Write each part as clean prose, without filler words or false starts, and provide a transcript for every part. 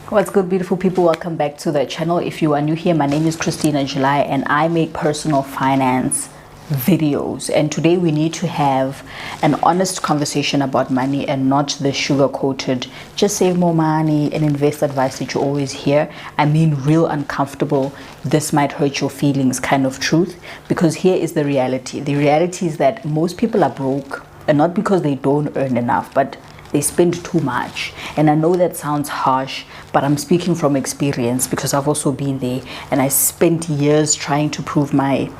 What's good, beautiful people? Welcome back to the channel. If you are new here, my name is Christina July and I make personal finance videos, and today we need to have an honest conversation about money and not the sugar-coated just save more money and invest advice that you always hear. I mean real uncomfortable, this might hurt your feelings kind of truth, because here is the reality. The reality is that most people are broke, and not because they don't earn enough, but they spend too much. And I know that sounds harsh, but I'm speaking from experience because I've also been there, and I spent years trying to prove my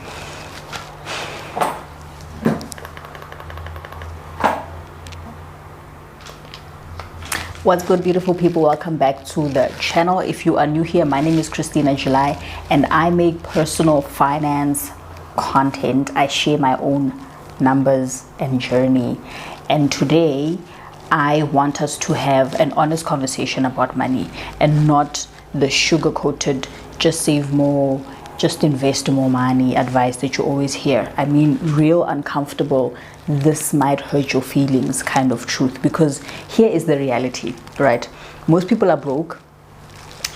What's good, beautiful people? Welcome back to the channel. If you are new here, my name is Christina July and I make personal finance content. I share my own numbers and journey, and today I want us to have an honest conversation about money and not the sugar-coated just save more, just invest more money advice that you always hear. I mean real uncomfortable, this might hurt your feelings kind of truth, because here is the reality, right? Most people are broke,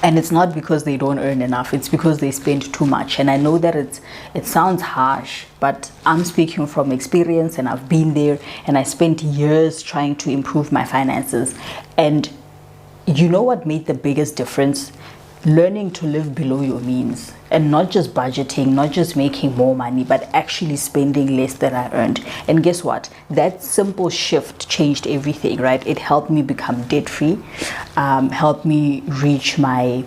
and it's not because they don't earn enough, it's because they spend too much. And I know that it sounds harsh, but I'm speaking from experience, and I've been there, and I spent years trying to improve my finances. And you know what made the biggest difference? Learning to live below your means, and not just budgeting, not just making more money, but actually spending less than I earned. And guess what? That simple shift changed everything, right? It helped me become debt free, helped me reach my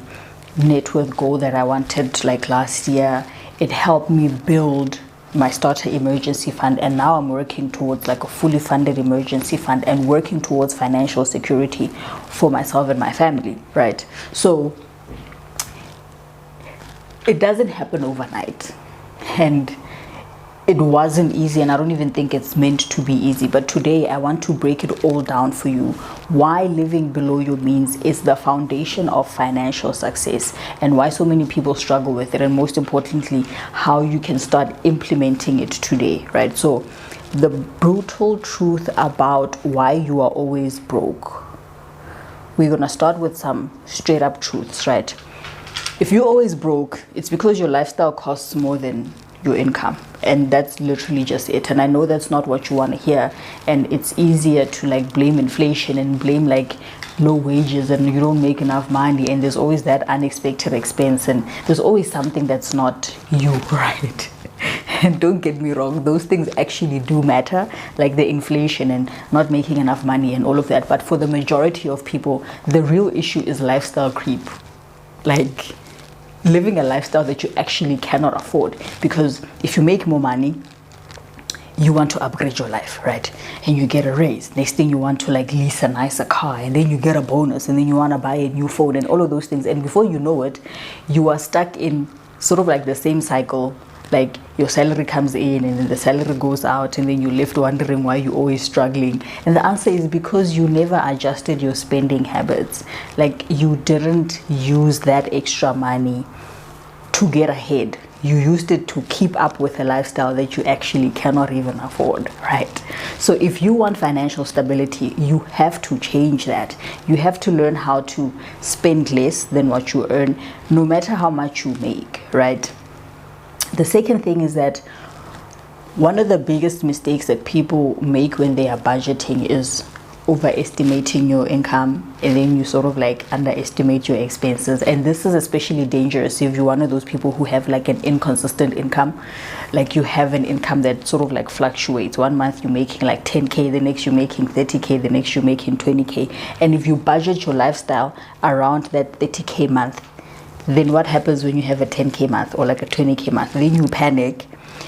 net worth goal that I wanted like last year. It helped me build my starter emergency fund, and now I'm working towards like a fully funded emergency fund and working towards financial security for myself and my family, right? So it doesn't happen overnight, and it wasn't easy, and I don't even think it's meant to be easy. But today I want to break it all down for you, why living below your means is the foundation of financial success, and why so many people struggle with it, and most importantly how you can start implementing it today, right? So the brutal truth about why you are always broke. We're gonna start with some straight up truths, right? If you're always broke, it's because your lifestyle costs more than your income, and that's literally just it. And I know that's not what you want to hear, and it's easier to like blame inflation and blame like low wages and you don't make enough money, and there's always that unexpected expense, and there's always something that's not you, right? And don't get me wrong, those things actually do matter, like the inflation and not making enough money and all of that. But for the majority of people, the real issue is lifestyle creep, like living a lifestyle that you actually cannot afford. Because if you make more money, you want to upgrade your life, right? And you get a raise. Next thing, you want to like lease a nicer car, and then you get a bonus, and then you want to buy a new phone and all of those things. And before you know it, you are stuck in sort of like the same cycle. Like your salary comes in and then the salary goes out, and then you're left wondering why you're always struggling. And the answer is because you never adjusted your spending habits. Like you didn't use that extra money to get ahead. You used it to keep up with a lifestyle that you actually cannot even afford, right? So if you want financial stability, you have to change that. You have to learn how to spend less than what you earn, no matter how much you make, right? The second thing is that one of the biggest mistakes that people make when they are budgeting is overestimating your income, and then you sort of like underestimate your expenses. And this is especially dangerous if you're one of those people who have like an inconsistent income. Like you have an income that sort of like fluctuates. One month you're making like 10k, the next you're making 30k, the next you're making 20k. And if you budget your lifestyle around that 30k month, then what happens when you have a 10k month or like a 20k month? Then you panic,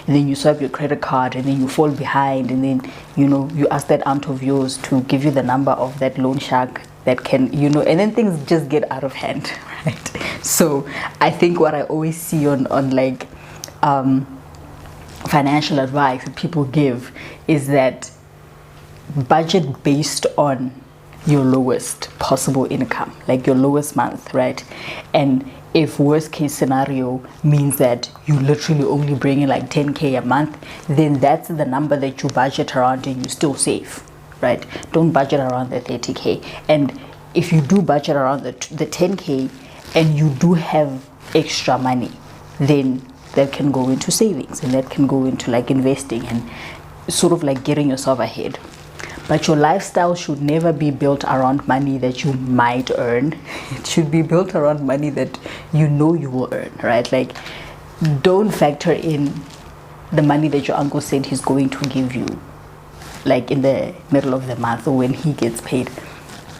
and then you swipe your credit card, and then you fall behind, and then you ask that aunt of yours to give you the number of that loan shark that can, and then things just get out of hand, right? So I think what I always see on like financial advice that people give is that budget based on your lowest possible income, like your lowest month, right? And if worst case scenario means that you literally only bring in like 10k a month, then that's the number that you budget around and you're still safe, right? Don't budget around the 30k. And if you do budget around the 10K and you do have extra money, then that can go into savings, and that can go into like investing and sort of like getting yourself ahead. But your lifestyle should never be built around money that you might earn. It should be built around money that you know you will earn, right? Like, don't factor in the money that your uncle said he's going to give you, like in the middle of the month or when he gets paid.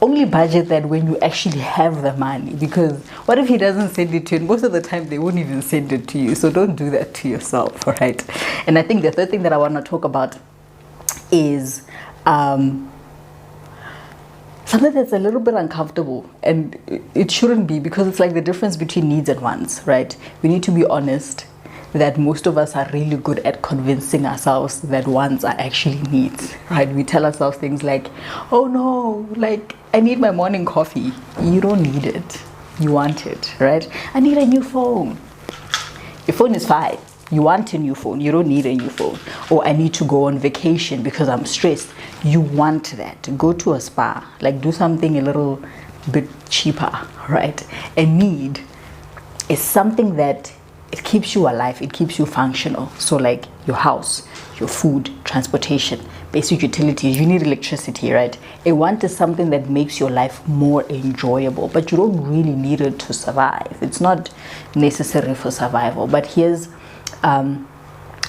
Only budget that when you actually have the money, because what if he doesn't send it to you? And most of the time they won't even send it to you. So don't do that to yourself, all right? And I think the third thing that I want to talk about is something that's a little bit uncomfortable, and it shouldn't be, because it's like the difference between needs and wants, right? We need to be honest that most of us are really good at convincing ourselves that wants are actually needs, right? We tell ourselves things like, oh no, like I need my morning coffee. You don't need it, you want it, right? I need a new phone. Your phone is fine. You want a new phone, you don't need a new phone. Or I need to go on vacation because I'm stressed. You want that. Go to a spa, like do something a little bit cheaper, right? A need is something that it keeps you alive, it keeps you functional. So like your house, your food, transportation, basic utilities, you need electricity, right? A want is something that makes your life more enjoyable, but you don't really need it to survive. It's not necessary for survival. But here's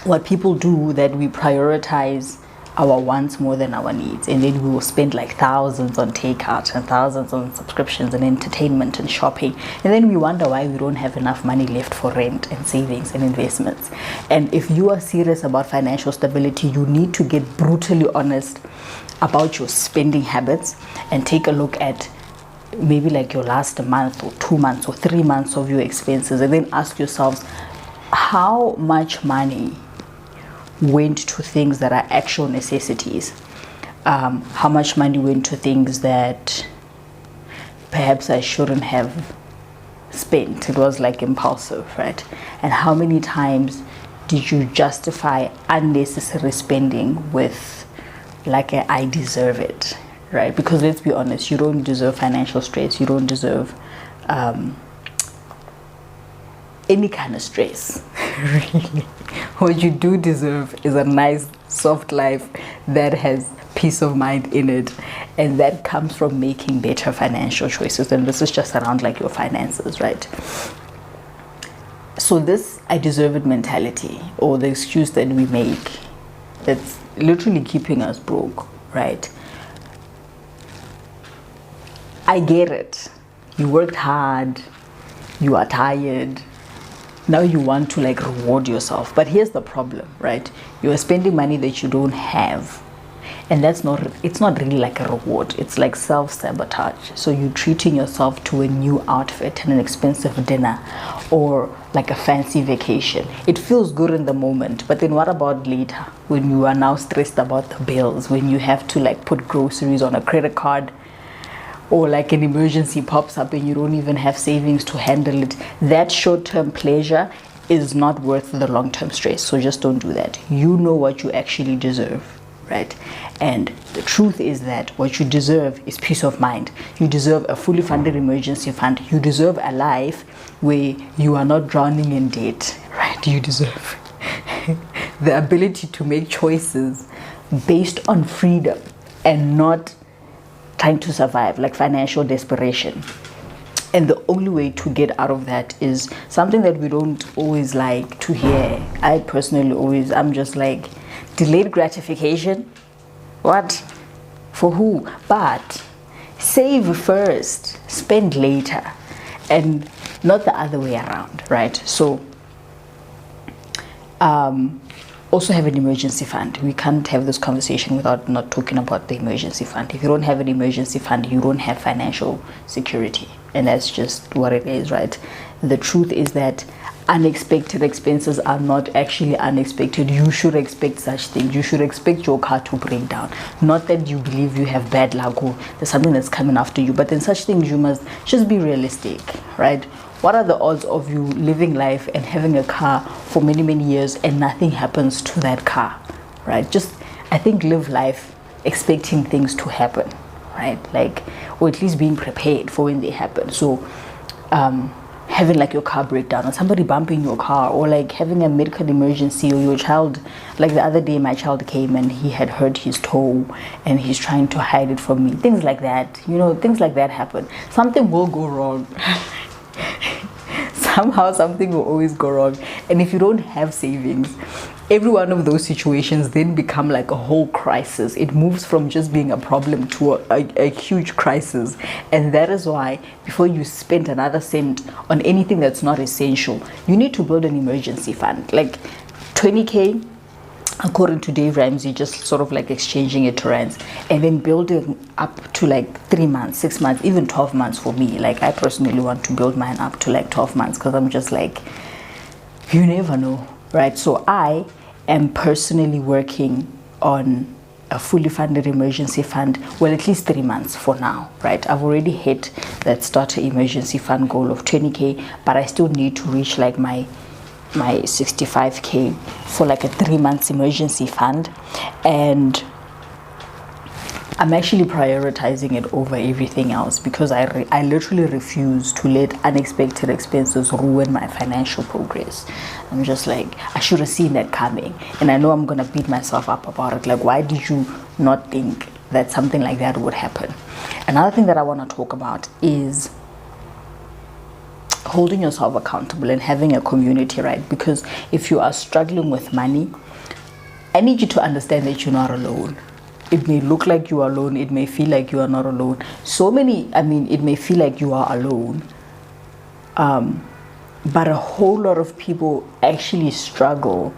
what people do, that we prioritize our wants more than our needs, and then we will spend like thousands on takeout and thousands on subscriptions and entertainment and shopping, and then we wonder why we don't have enough money left for rent and savings and investments. And if you are serious about financial stability, you need to get brutally honest about your spending habits and take a look at maybe like your last month or 2 months or 3 months of your expenses, and then ask yourselves, how much money went to things that are actual necessities? How much money went to things that perhaps I shouldn't have spent? It was like impulsive, right? And how many times did you justify unnecessary spending with like a, I deserve it, right? Because let's be honest, you don't deserve financial stress. You don't deserve any kind of stress, really. What you do deserve is a nice, soft life that has peace of mind in it, and that comes from making better financial choices. And this is just around like your finances, right? So this I deserve it mentality, or the excuse that we make, that's literally keeping us broke, right? I get it. You worked hard, you are tired, now you want to like reward yourself. But here's the problem, right? You are spending money that you don't have, and it's not really like a reward. It's like self-sabotage. So you're treating yourself to a new outfit and an expensive dinner, or like a fancy vacation. It feels good in the moment, but then what about later, when you are now stressed about the bills, when you have to like put groceries on a credit card, or like an emergency pops up and you don't even have savings to handle it? That short-term pleasure is not worth the long-term stress. So just don't do that. You know what you actually deserve, right? And the truth is that what you deserve is peace of mind. You deserve a fully funded emergency fund. You deserve a life where you are not drowning in debt, right? You deserve the ability to make choices based on freedom and not trying to survive, like financial desperation. And the only way to get out of that is something that we don't always like to hear. I personally I'm just like, delayed gratification? What? For who? But save first, spend later, and not the other way around, right? So also have an emergency fund. We can't have this conversation without not talking about the emergency fund. If you don't have an emergency fund, you don't have financial security, and that's just what it is, right? The truth is that unexpected expenses are not actually unexpected. You should expect such things. You should expect your car to break down. Not that you believe you have bad luck or there's something that's coming after you, but in such things you must just be realistic, right? What are the odds of you living life and having a car for many, many years and nothing happens to that car, right? Just, I think, live life expecting things to happen, right? Like, or at least being prepared for when they happen. So having like your car breakdown, or somebody bumping your car, or like having a medical emergency, or your child, like the other day my child came and he had hurt his toe and he's trying to hide it from me, things like that, things like that happen. Something will go wrong. Somehow something will always go wrong. And if you don't have savings, every one of those situations then become like a whole crisis. It moves from just being a problem to a huge crisis. And that is why before you spend another cent on anything that's not essential, you need to build an emergency fund. Like 20K, according to Dave Ramsey, just sort of like exchanging it to rands, and then building up to like 3 months, 6 months, even 12 months for me. Like I personally want to build mine up to like 12 months because I'm just like, you never know, right? So I am personally working on a fully funded emergency fund, well, at least 3 months for now, right? I've already hit that starter emergency fund goal of 20K, but I still need to reach like my 65K for like a 3 months emergency fund. And I'm actually prioritizing it over everything else because I literally refuse to let unexpected expenses ruin my financial progress. I'm just like, I should have seen that coming, and I know I'm gonna beat myself up about it. Like, why did you not think that something like that would happen? Another thing that I want to talk about is holding yourself accountable and having a community, right? Because if you are struggling with money, I need you to understand that you're not alone. It may look like you are alone. It may feel like you are not alone. It may feel like you are alone. But a whole lot of people actually struggle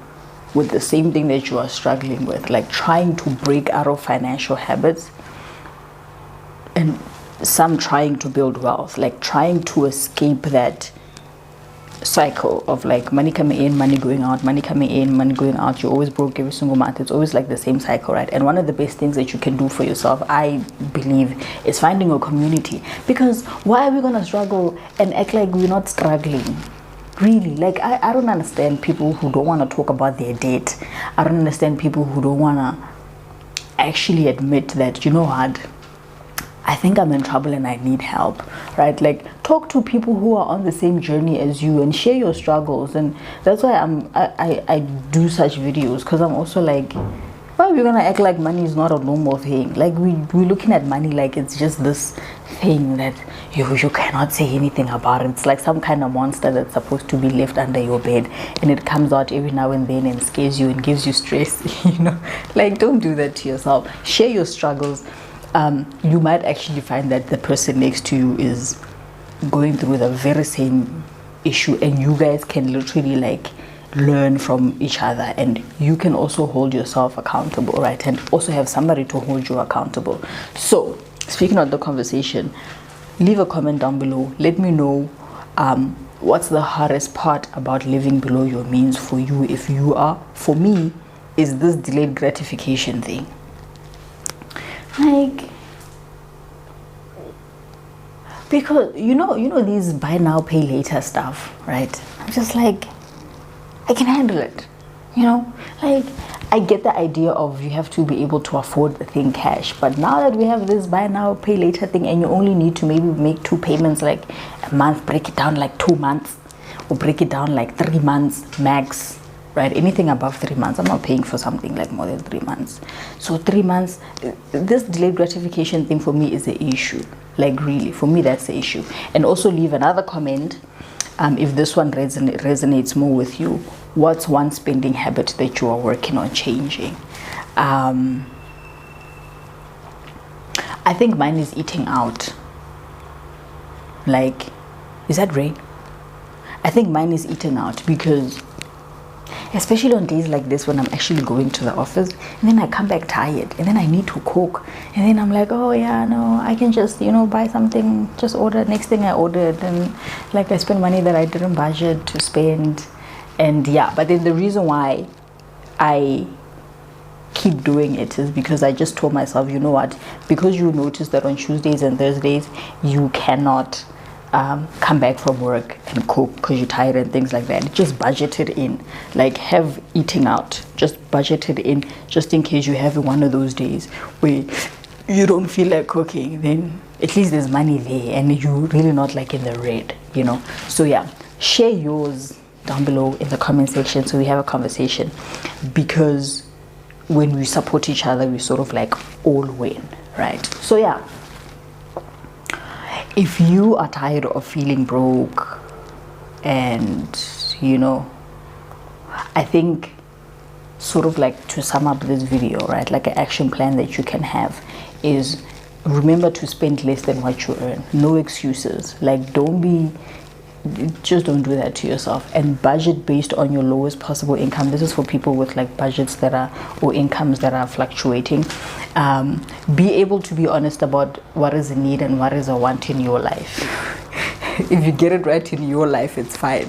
with the same thing that you are struggling with, like trying to break out of financial habits, and some trying to build wealth, like trying to escape that cycle of like money coming in, money going out, money coming in, money going out. You're always broke every single month. It's always like the same cycle, right? And one of the best things that you can do for yourself, I believe, is finding a community. Because why are we gonna struggle and act like we're not struggling? Really, like I don't understand people who don't want to talk about their debt. I don't understand people who don't want to actually admit that, you know what, I think I'm in trouble and I need help, right? Like, talk to people who are on the same journey as you and share your struggles. And that's why I do such videos, because I'm also like, why are we gonna act like money is not a normal thing? Like we're looking at money like it's just this thing that you cannot say anything about. It's like some kind of monster that's supposed to be left under your bed, and it comes out every now and then and scares you and gives you stress. Like, don't do that to yourself. Share your struggles. You might actually find that the person next to you is going through the very same issue, and you guys can literally like learn from each other, and you can also hold yourself accountable, right? And also have somebody to hold you accountable. So speaking of the conversation, leave a comment down below. Let me know what's the hardest part about living below your means for you. If you are, for me, is this delayed gratification thing. Like, because you know these buy now pay later stuff, right? I'm just like, I can handle it, like I get the idea of you have to be able to afford the thing cash, but now that we have this buy now pay later thing, and you only need to maybe make 2 payments like a month, break it down like 2 months, or break it down like 3 months max, right? Anything above 3 months, I'm not paying for something like more than 3 months. So 3 months, this delayed gratification thing for me is the issue. Like, really, for me, that's the issue. And also leave another comment if this one resonates more with you. What's one spending habit that you are working on changing? I think mine is eating out. Like, is that rain? I think mine is eating out, because especially on days like this when I'm actually going to the office, and then I come back tired, and then I need to cook, and then I'm like, oh yeah, no, I can just buy something, just order. Next thing I ordered, and like I spend money that I didn't budget to spend. And yeah, but then the reason why I keep doing it is because I just told myself, you know what, because you notice that on Tuesdays and Thursdays you cannot come back from work and cook because you're tired and things like that. Just budget it in, like have eating out, just budget it in, just in case you have one of those days where you don't feel like cooking. Then at least there's money there and you're really not like in the red, you know. So yeah, share yours down below in the comment section so we have a conversation, because when we support each other, we sort of like all win, right? So yeah, if you are tired of feeling broke, and you know, I think sort of like to sum up this video, right, like an action plan that you can have is, remember to spend less than what you earn. No excuses. Like, just don't do that to yourself, and budget based on your lowest possible income. This is for people with like budgets that are, or incomes that are fluctuating. Be able to be honest about what is a need and what is a want in your life. If you get it right in your life, it's fine.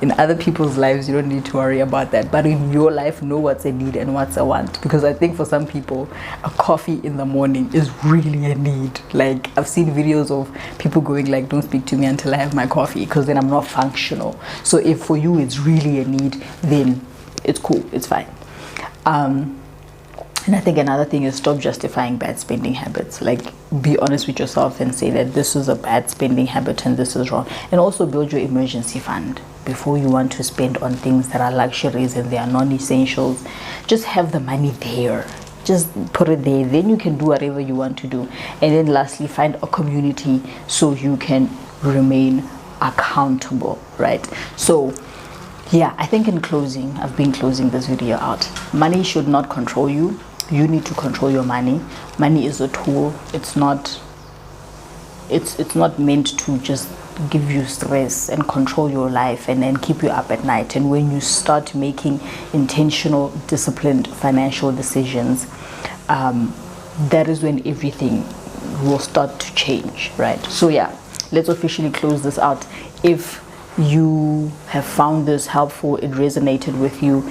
In other people's lives, you don't need to worry about that. But in your life, know what's a need and what's a want. Because I think for some people, a coffee in the morning is really a need. Like, I've seen videos of people going like, don't speak to me until I have my coffee, because then I'm not functional. So if for you it's really a need, then it's cool, it's fine. And I think another thing is, stop justifying bad spending habits. Like, be honest with yourself and say that this is a bad spending habit and this is wrong. And also build your emergency fund before you want to spend on things that are luxuries and they are non-essentials. Just have the money there. Just put it there. Then you can do whatever you want to do. And then lastly, find a community so you can remain accountable, right? So yeah, I think in closing, I've been closing this video out. Money should not control you. You need to control your money. Money is a tool. It's not meant to just give you stress and control your life and then keep you up at night. And when you start making intentional, disciplined financial decisions, that is when everything will start to change, right? So yeah, let's officially close this out. If you have found this helpful, it resonated with you,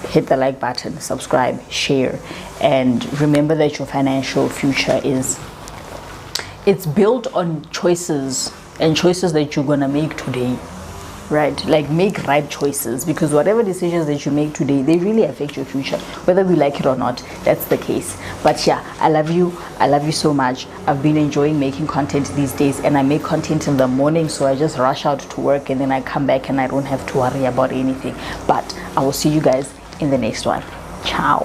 hit the like button, subscribe, share, and remember that your financial future it's built on choices, and choices that you're gonna make today, right? Like, make right choices, because whatever decisions that you make today, they really affect your future, whether we like it or not. That's the case. But yeah, I love you so much. I've been enjoying making content these days, and I make content in the morning, so I just rush out to work and then I come back and I don't have to worry about anything. But I will see you guys in the next one. Ciao.